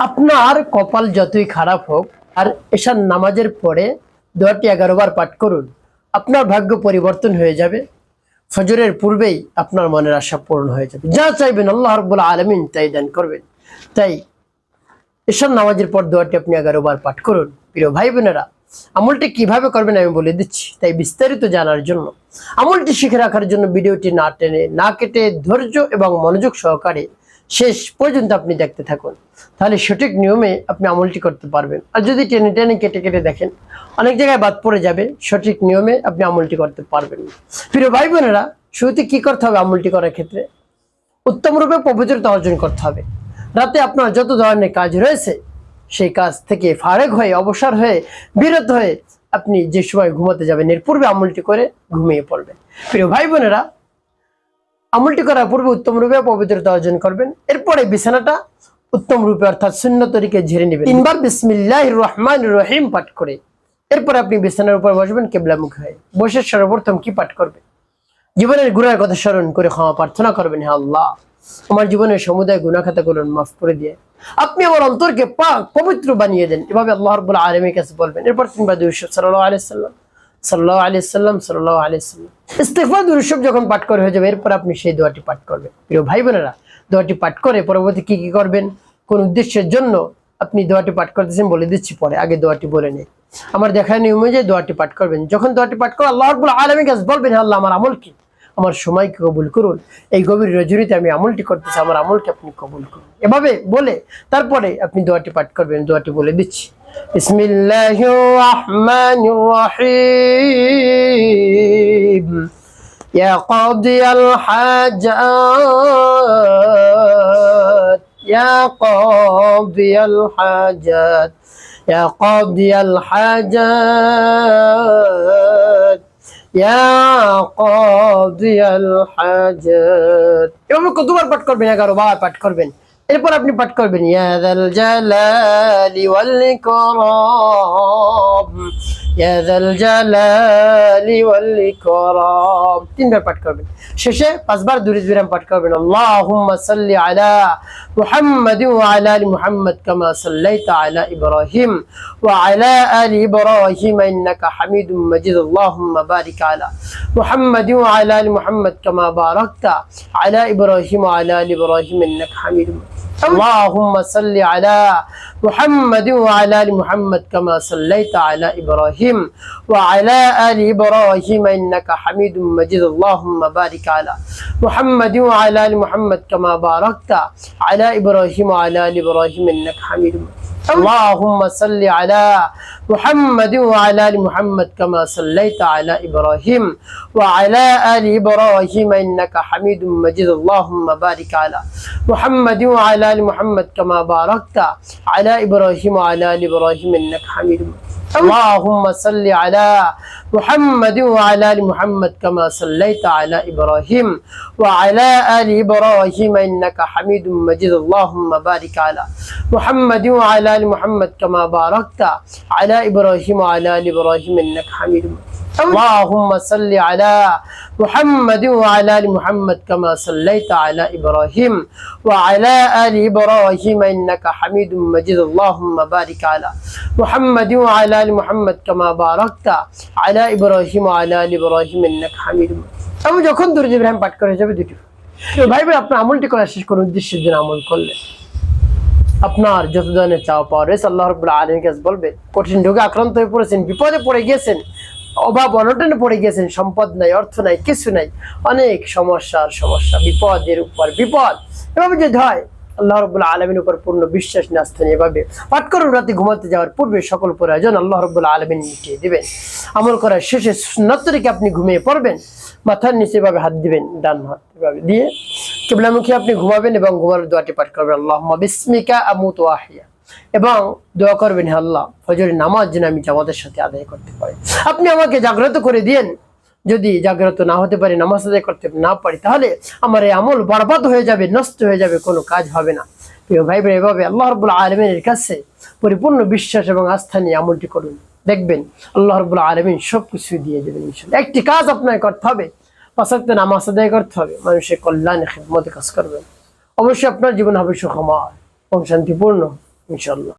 আপনার কপাল যতই খারাপ হোক আর এশার নামাজের পরে দোয়াটি 11 বার পাঠ করুন, আপনার ভাগ্য পরিবর্তন হয়ে যাবে। ফজরের পূর্বেই আপনার মনের আশা পূর্ণ হয়ে যাবে। যা চাইবেন আল্লাহ রাব্বুল আলামিন তাই দান করবেন। তাই এশার নামাজের পর দোয়াটি আপনি 11 বার পাঠ করুন। প্রিয় ভাই বোনেরা, আমলটি কিভাবে করবেন আমি বলে দিচ্ছি। তাই বিস্তারিত জানার জন্য, আমলটি শিখে রাখার জন্য ভিডিওটি না টেনে না কেটে ধৈর্য এবং মনোযোগ সহকারে শেষ পর্যন্ত আপনি দেখতে থাকুন, তাহলে সঠিক নিয়মে আপনি আমলটি করতে পারবেন। আর যদি টেনে টেনে কেটে কেটে দেখেন, অনেক জায়গায় বাদ পড়ে যাবে, সঠিক নিয়মে আপনি আমলটি করতে পারবেন না। প্রিয় ভাই বোনেরা, শুরুতে কি করতে হবে? আমলটি করার ক্ষেত্রে উত্তম রূপে পবিত্রতা অর্জন করতে হবে। রাতে আপনার যত ধরনের কাজ রয়েছে সেই কাজ থেকে ফারেক হয়ে, অবসর হয়ে, বিরত হয়ে আপনি যে সময় ঘুমাতে যাবেন এর পূর্বে আমলটি করে ঘুমিয়ে পড়বেন। প্রিয় ভাই বোনেরা, আমলটি করার পূর্বে উত্তম রূপে পবিত্রতা অর্জন করবেন। এরপরে বিছানাটা উত্তম রূপে অর্থাৎ সুন্নত তরিকে ঝেড়ে নেবেন। 3 বার বিসমিল্লাহির রহমানির রহিম পাঠ করে এরপর আপনি বিছানার উপর বসবেন কিবলামুখী হয়ে। বসে সর্বপ্রথম কি পাঠ করবেন? জীবনের গুনাহের কথা স্মরণ করে ক্ষমা প্রার্থনা করবেন, হে আল্লাহ, আমার জীবনের সমুদায় গুনাহ খাতাগুলো মাফ করে দিয়ে আপনি আমার অন্তরকে পাক পবিত্র বানিয়ে দেন। এভাবে আল্লাহ রাব্বুল আলামিনের কাছে বলবেন। এরপর 3 বার দুরূদ সাল্লাল্লাহু আলাইহি সাল্লাম সাল্লাল্লাহু আলাইহি সাল্লাম সাল্লাল্লাহু আলাইহি সাল্লাম ইস্তিগফার দুরূদ যখন পাঠ করে হয়ে যাবে, এরপর আপনি সেই দোয়াটি পাঠ করবেন। প্রিয় ভাই বোনেরা, দোয়াটি পাঠ করে পরবর্তী কি কি করবেন, কোন উদ্দেশ্যের জন্য আপনি দোয়াটি পাঠ করতেছেন বলে দিচ্ছি, পরে আগে দোয়াটি বলে নেই। আমার দেখার নিয়ম অনুযায়ী দোয়াটি পাঠ করবেন। যখন দোয়াটি পাঠ করে আল্লাহ রাব্বুল আলামিনের কাছে বলবেন, হে আল্লাহ, আমার আমল কি, আমার সময়কে কবুল করুন। এই গভীর রজনীতে আমি আমলটি করতেছি, আমার আমলকে আপনি কবুল করুন। এভাবে বলে তারপরে আপনি দোয়াটি পাঠ করবেন। দোয়াটি বলে দিচ্ছি। বিসমিল্লাহির রহমানির রহিম। ইয়া কাদিয়াল হাজাত, ইয়া কাদিয়াল হাজাত, ইয়া কাদিয়াল হাজাত, ইয়া কাদিয়াল হাজাত। এভাবে কতবার পাঠ করবেন? 11 বার পাঠ করবেন। এরপর আপনি পাঠ করবেন, ইয়া যাল জালালি ওয়াল ইকরাম, ইয়া যাল জালালি ওয়াল ইকরাম। 3 বার পাঠ করবেন। শেষে 5 বার দুরূদ বিরাম পাঠ করবেন। আল্লাহুম্মা সাল্লি আলা মুহাম্মাদ ওয়া আলা আলি মুহাম্মাদ কামা সাল্লাইতা আলা ইব্রাহিম ওয়া আলা আলি ইব্রাহিম ইন্নাকা হামিদুম মাজিদ। আল্লাহুম্মা বারিক আলা মুহাম্মাদ ওয়া আলা আলি মুহাম্মাদ কামা বারাকতা আলা ইব্রাহিম ওয়া আলা আলি ইব্রাহিম ইন্নাকা হামিদুম মাজিদ। اللهم صل على محمد وعلى ال محمد كما صليت على ابراهيم وعلى ال ابراهيم انك حميد مجيد. اللهم بارك على محمد وعلى ال محمد كما باركت على ابراهيم وعلى ال ابراهيم انك حميد مجيد. اللهم صل على محمد وعلى ال محمد كما صليت على ابراهيم وعلى ال ابراهيم انك حميد مجيد. اللهم بارك على محمد وعلى ال محمد كما باركت على ابراهيم وعلى ال ابراهيم انك حميد مجيد. اللهم صل على محمد وعلى ال محمد كما صليت على ابراهيم وعلى ال ابراهيم انك حميد مجيد. اللهم بارك على محمد وعلى ال محمد كما باركت على ابراهيم وعلى ال ابراهيم انك حميد مجيد. اللهم صل على محمد وعلى ال محمد كما صليت على ابراهيم وعلى ال ابراهيم انك حميد مجيد. اللهم بارك على محمد وعلى ال محمد كما باركت على ابراهيم وعلى ال ابراهيم انك حميد مجيد. আমি যখন দুরূদ ইব্রাহিম পাঠ করে যাবে দুটো ভাই ভাই আপনার আমলটি করা শেষ করুন। উদ্দেশ্যের জন্য আমল করলে আপনার যত ধরনের চাওয়া পাওয়া রয়েছে আল্লাহ রাব্বুল আলামিনের কাছে বলবেন। কঠিন রোগে আক্রান্ত হয়ে পড়েছেন, বিপদে পড়ে গিয়েছেন, অভাব অনটনে পড়ে গিয়েছেন, সম্পদ নাই, অর্থ নাই, কিছু নাই, অনেক সমস্যার সমস্যা, বিপদের উপর বিপদ। এভাবে যদি হয় আল্লাহ রাব্বুল আলামিনের উপর পূর্ণ বিশ্বাস নিয়ে আসতেন। এভাবে পাঠ করুন। রাতে ঘুমাতে যাওয়ার পূর্বে সকল প্রয়োজন আল্লাহ রাব্বুল আলামিন মিটিয়ে দিবেন। আমল করার শেষে সুন্নাত তরিকে আপনি ঘুমিয়ে পড়বেন। মাথার নিচে এভাবে হাত দিবেন, ডান হাত এভাবে দিয়ে কিবলামুখী আপনি ঘুমাবেন এবং ঘুমানোর দোয়াটি পাঠ করবেন, আল্লাহুম্মা বিসমিকা আমুতু ওয়া আহইয়া। এবং দোয়া করবেন, হে আল্লাহ, ফজরের নামাজ যেন আমি জামাতের সাথে আদায় করতে পারি। আপনি আমাকে জাগ্রত করে দিয়েন। যদি জাগ্রত না হতে পারি, নামাজ আদায় করতে না পারি, তাহলে আমার এই আমল বরবাদ হয়ে যাবে, নষ্ট হয়ে যাবে, কোনো কাজ হবে না। প্রিয় ভাই বোন, এভাবে আল্লাহ রাব্বুল আলামিনের কাছে পরিপূর্ণ বিশ্বাস এবং আস্থা নিয়ে আমলটি করুন। দেখবেন আল্লাহ রাব্বুল আলামিন সবকিছু দিয়ে দেবেন ইনশাআল্লাহ। একটি কাজ আপনাকে করতে হবে, 5 ওয়াক্ত নামাজ আদায় করতে হবে, মানুষের কল্যাণে খিদমতে কাজ করবেন। অবশ্যই আপনার জীবন হবে সুখময় এবং শান্তিপূর্ণ। ইনশাআল্লাহ।